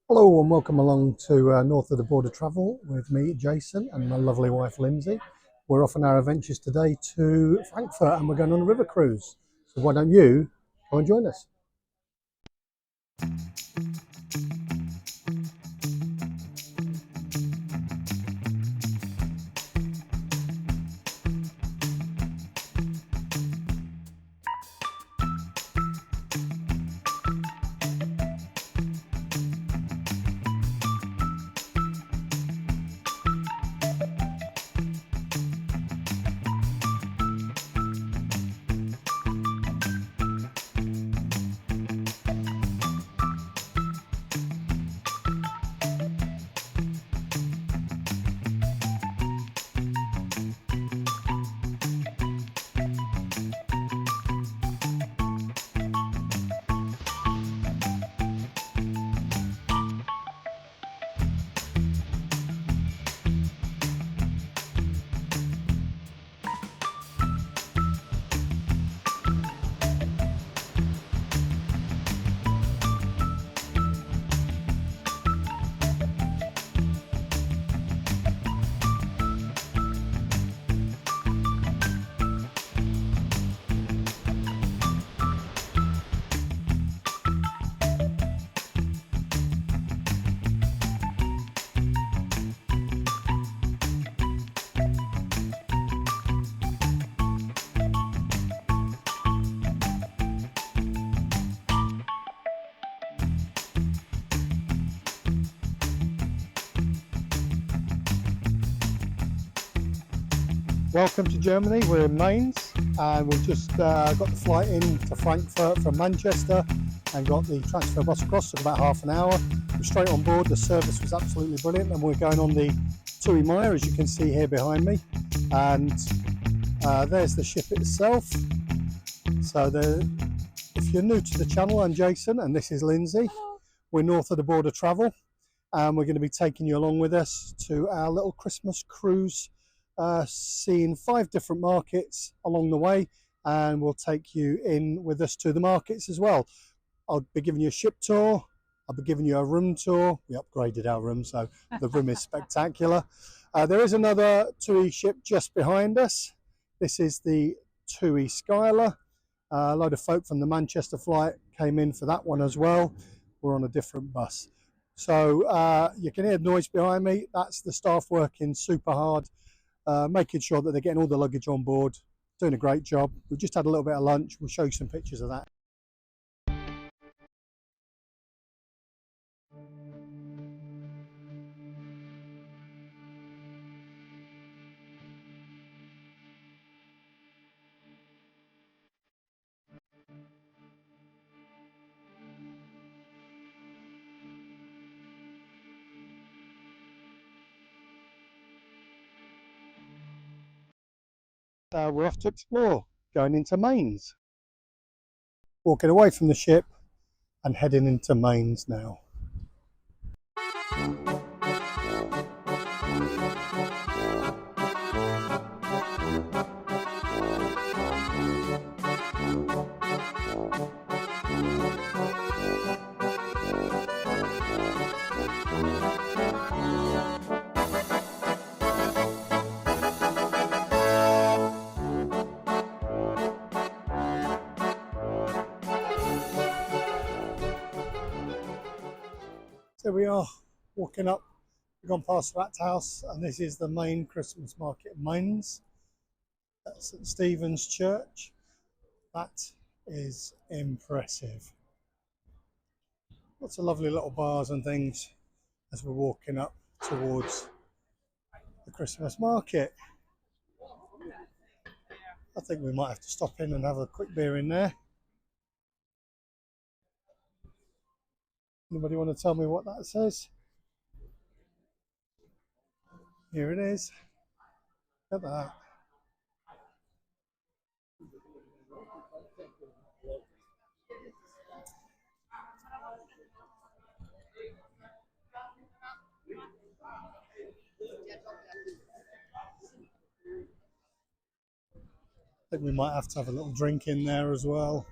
Hello and welcome along to North of the Border Travel with me, Jason, and my lovely wife, Lindsay. We're off on our adventures today to Frankfurt and we're going on a river cruise. So why don't you come and join us? Welcome to Germany. We're in Mainz and we've just got the flight in to Frankfurt from Manchester and got the transfer bus across. Took about half an hour. We're straight on board. The service was absolutely brilliant and we're going on the Tui Maya, as you can see here behind me, and there's the ship itself. So if you're new to the channel, I'm Jason and this is Lindsay. We're North of the Border Travel and we're going to be taking you along with us to our little Christmas cruise, seeing 5 different markets along the way, and we'll take you in with us to the markets as well. I'll be giving you a ship tour, I'll be giving you a room tour. We upgraded our room, so the room is spectacular. There is another TUI ship just behind us. This is the TUI Skylar. A load of folk from the Manchester flight came in for that one as well. We're on a different bus. So you can hear the noise behind me. That's the staff working super hard, making sure that they're getting all the luggage on board, doing a great job. We've just had a little bit of lunch. We'll show you some pictures of that. We're off to explore, going into Mainz. Walking away from the ship and heading into Mainz now. So we are walking up, we've gone past that house, and this is the main Christmas market in Mainz. That's St. Stephen's Church. That is impressive. Lots of lovely little bars and things as we're walking up towards the Christmas market. I think we might have to stop in and have a quick beer in there. Anybody want to tell me what that says? Here it is. Look at that. I think we might have to have a little drink in there as well.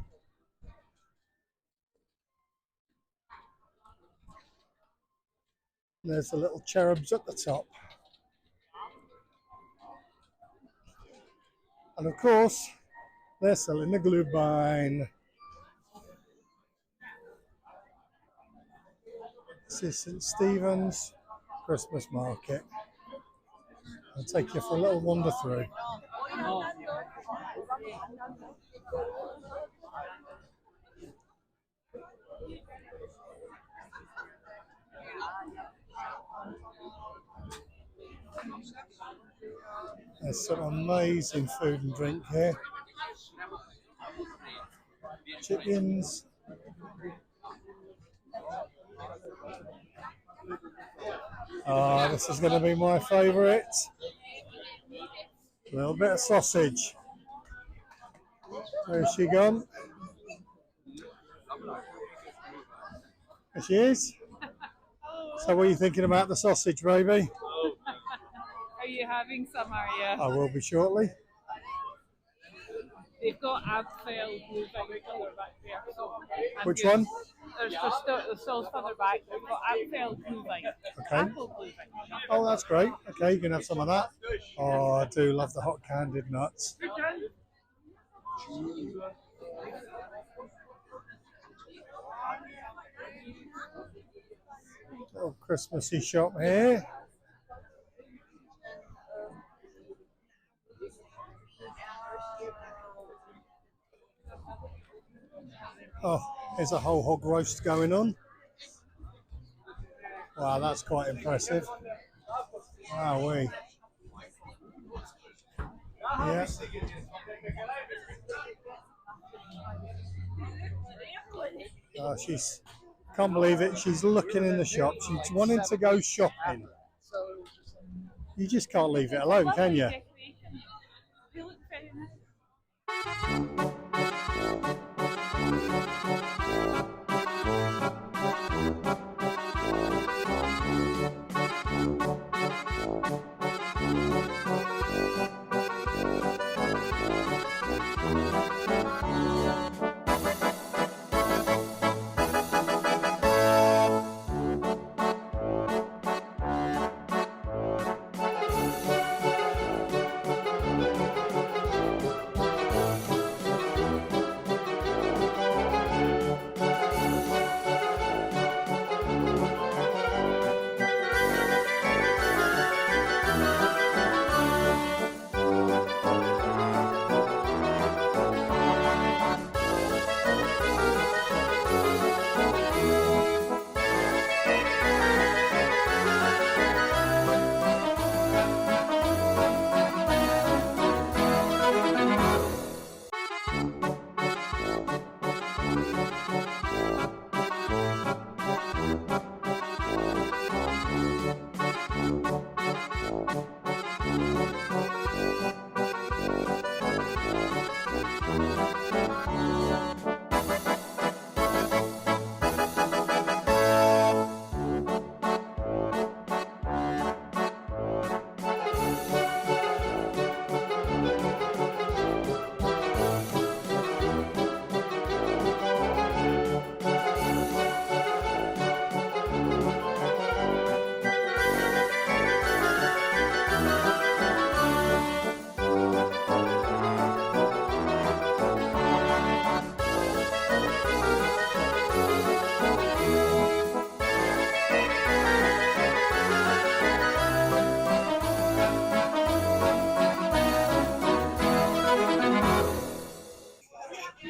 There's the little cherubs at the top. And of course, they're selling the Glühwein. This is St. Stephen's Christmas market. I'll take you for a little wander through. There's some amazing food and drink here. Chickens. Oh, this is going to be my favourite. A little bit of sausage. Where's she gone? There she is. So what are you thinking about the sausage, baby? Are you having some, are you? I will be shortly. They've got Abfell Glühwein colour back there. So Which one? There's still further back. They've got Abfell Glühwein. Okay. Apple Glühwein. Oh, that's great. Okay, you can have some of that. Oh, I do love the hot candied nuts. Little Christmassy shop here. Oh, there's a whole hog roast going on. Wow, that's quite impressive. Wowee. Yeah. She's can't believe it. She's looking in the shop. She's wanting to go shopping. You just can't leave it alone, can you?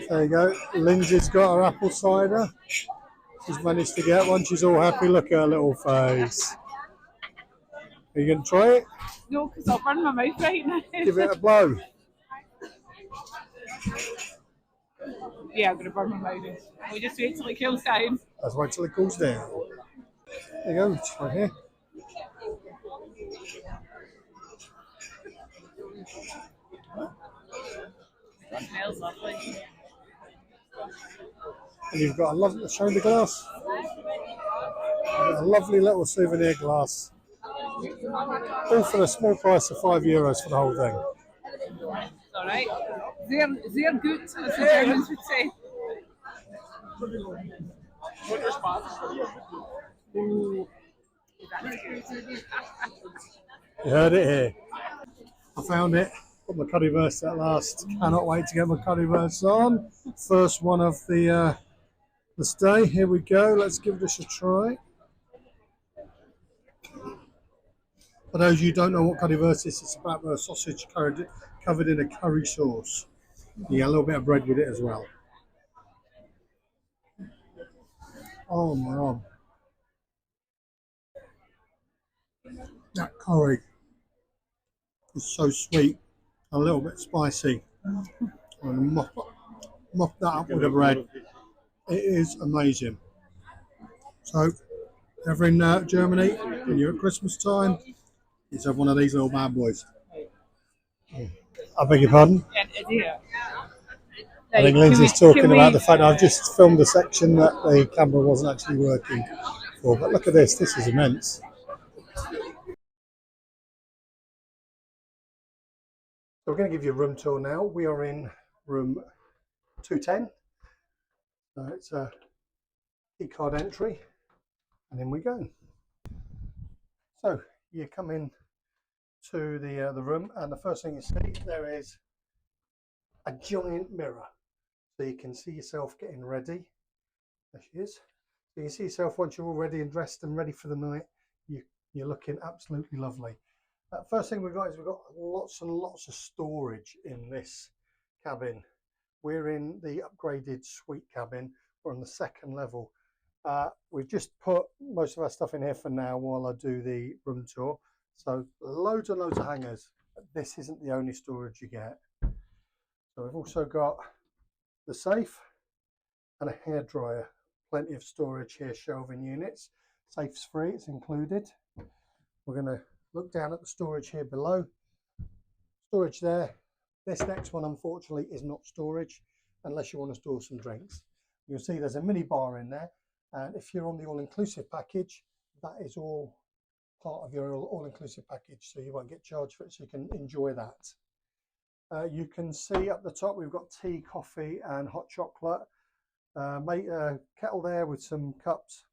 There you go. Lindsay's got her apple cider. She's managed to get one. She's all happy. Look at her little face. Are you going to try it? No, because I'll burn my mouth right now. Give it a blow. Yeah, I'm going to burn my mouth. We just wait till it cools down. Let's wait till it cools down. There you go. It's right here. It smells lovely. And you've got a lovely, show me the glass. A lovely little souvenir glass. All for the small price of €5 for the whole thing. All right. Sehr gut, as the Germans would say. Ooh. You heard it here. I found it. Got my currywurst at last. Cannot wait to get my currywurst on. First one of this day. Here we go. Let's give this a try. For those of you who don't know what currywurst is, it's about a sausage covered in a curry sauce. You get a little bit of bread with it as well. Oh my god. That curry is so sweet, a little bit spicy. And mop that up with the bread. It is amazing. So, ever in Germany, when you're at Christmas time, let's have one of these little bad boys. I beg your pardon? Yeah. I think Lindsay's talking about the fact I've just filmed a section that the camera wasn't actually working for. But look at this, this is immense. So we're going to give you a room tour now. We are in room 210. So it's a e-card entry, and in we go. So you come in to the room, and the first thing you see there is a giant mirror, so you can see yourself getting ready. There she is. So you see yourself once you're all ready and dressed and ready for the night. You're looking absolutely lovely. First thing we've got is we've got lots and lots of storage in this cabin. We're in the upgraded suite cabin. We're on the second level. We've just put most of our stuff in here for now while I do the room tour. So loads and loads of hangers. But this isn't the only storage you get. So we've also got the safe and a hairdryer. Plenty of storage here, shelving units. Safe's free, it's included. We're going to look down at the storage here below. Storage there. This next one, unfortunately, is not storage unless you want to store some drinks. You'll see there's a mini bar in there. And if you're on the all-inclusive package, that is all part of your all-inclusive package. So you won't get charged for it, so you can enjoy that. You can see up the top, we've got tea, coffee, and hot chocolate. Kettle there with some cups.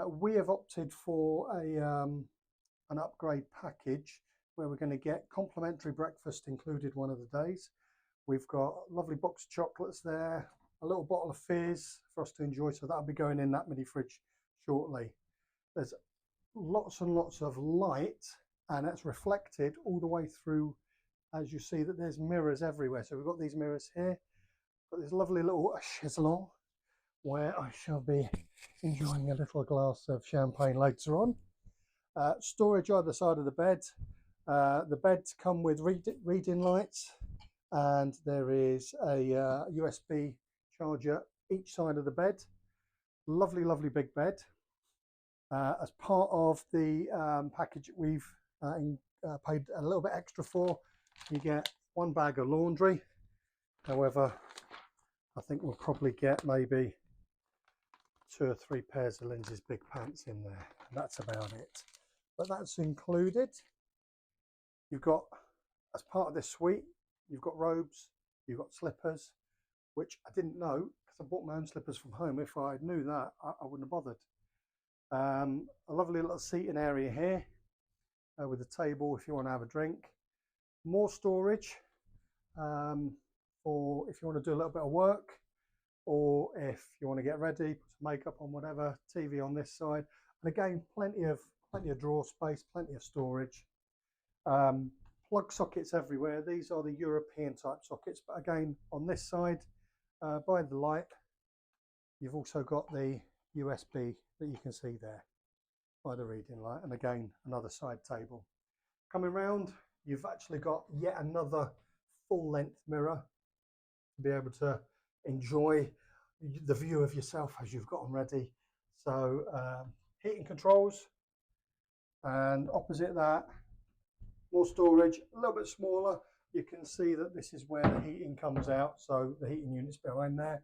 We have opted for an upgrade package where we're going to get complimentary breakfast included one of the days. We've got a lovely box of chocolates there, a little bottle of fizz for us to enjoy, so that'll be going in that mini fridge shortly. There's lots and lots of light, and that's reflected all the way through, as you see that there's mirrors everywhere. So we've got these mirrors here, got this lovely little chaise-longue where I shall be enjoying a little glass of champagne later on. Storage either side of the bed. The beds come with reading lights, and there is a USB charger each side of the bed. Lovely, lovely big bed. As part of the package we've paid a little bit extra for, you get one bag of laundry. However, I think we'll probably get maybe 2 or 3 pairs of Lindsay's big pants in there. That's about it. But that's included. You've got, as part of this suite, you've got robes, you've got slippers, which I didn't know because I bought my own slippers from home. If I knew that, I wouldn't have bothered. A lovely little seating area here with a table if you want to have a drink. More storage for if you want to do a little bit of work, or if you want to get ready, put some makeup on, whatever. TV on this side, and again plenty of drawer space, plenty of storage. Plug sockets everywhere. These are the European type sockets, but again on this side by the light, you've also got the USB that you can see there by the reading light, and again another side table. Coming round, you've actually got yet another full-length mirror to be able to enjoy the view of yourself as you've gotten ready. So heating controls, and opposite that more storage, a little bit smaller. You can see that this is where the heating comes out, so the heating unit's behind there.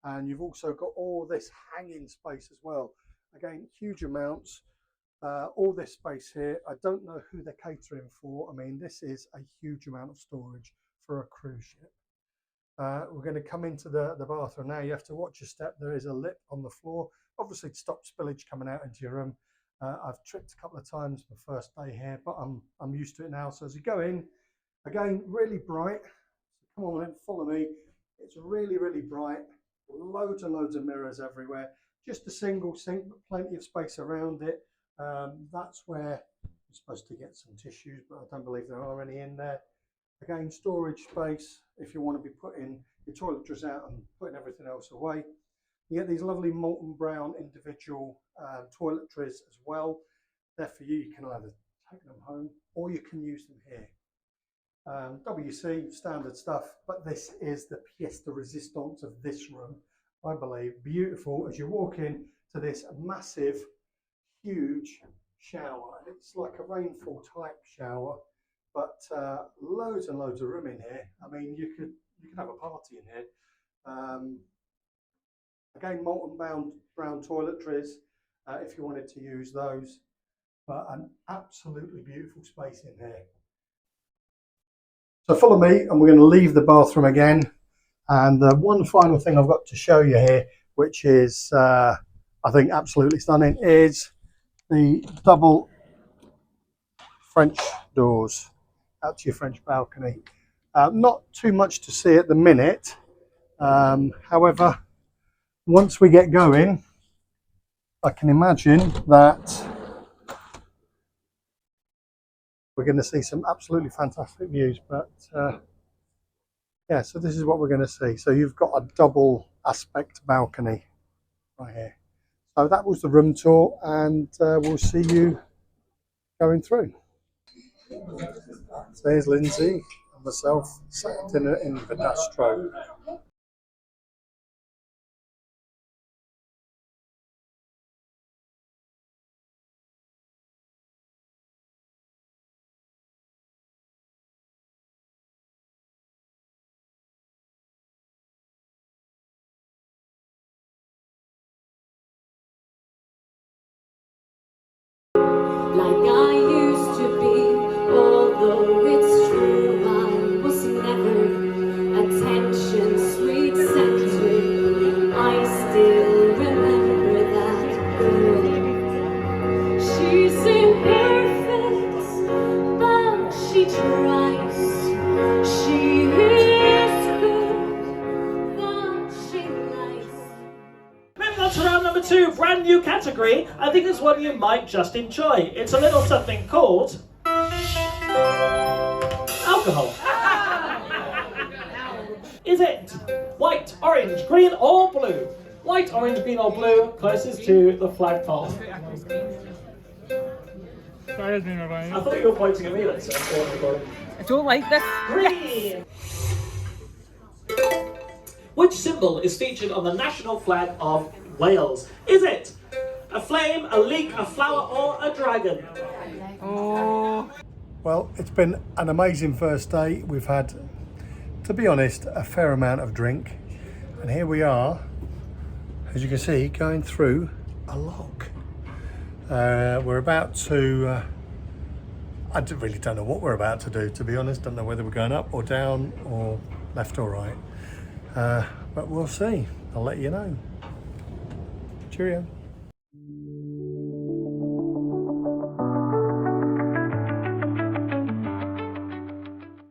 And you've also got all this hanging space as well. Again, huge amounts. All this space here, I don't know who they're catering for. I mean, this is a huge amount of storage for a cruise ship. We're going to come into the bathroom now. You have to watch your step. There is a lip on the floor, obviously to stop spillage coming out into your room. I've tripped a couple of times my first day here, but I'm used to it now. So as you go in, again, really bright. Come on in, follow me. It's really, really bright. Loads and loads of mirrors everywhere. Just a single sink, but plenty of space around it. That's where you're supposed to get some tissues, but I don't believe there are any in there. Again, storage space if you want to be putting your toiletries out and putting everything else away. You get these lovely molten brown individual toiletries as well. They're for you. You can either take them home or you can use them here. WC, standard stuff, but this is the pièce de résistance of this room, I believe. Beautiful as you walk in to this massive, huge shower. It's like a rainfall type shower, but loads and loads of room in here. I mean, you could have a party in here. Again, molten brown toiletries if you wanted to use those, but an absolutely beautiful space in here. So follow me, and we're going to leave the bathroom again. And one final thing I've got to show you here, which is I think absolutely stunning, is the double French doors out to your French balcony. Not too much to see at the minute. However, once we get going, I can imagine that we're going to see some absolutely fantastic views. But yeah, so this is what we're going to see. So you've got a double aspect balcony right here. So that was the room tour, and we'll see you going through. So here's Lindsay and myself sat at dinner in Vedastro. Like I used to be, although it's true I was never attention sweet centered. I still remember that girl. She's imperfect, but she tries. She is good, but she likes. Moving on to round number 2, brand new category. I think this one you might just enjoy. It's a little something called alcohol. Is it white, orange, green or blue? White, orange, green or blue, closest to the flagpole. I thought you were pointing at me then, sir. I don't like this. Green! Which symbol is featured on the national flag of Wales? Is it a flame, a leek, a flower or a dragon? Oh. Well, it's been an amazing first day. We've had, to be honest, a fair amount of drink. And here we are, as you can see, going through a lock. We're about to, I really don't know what we're about to do, to be honest. Don't know whether we're going up or down or left or right. But we'll see. I'll let you know. Cheerio.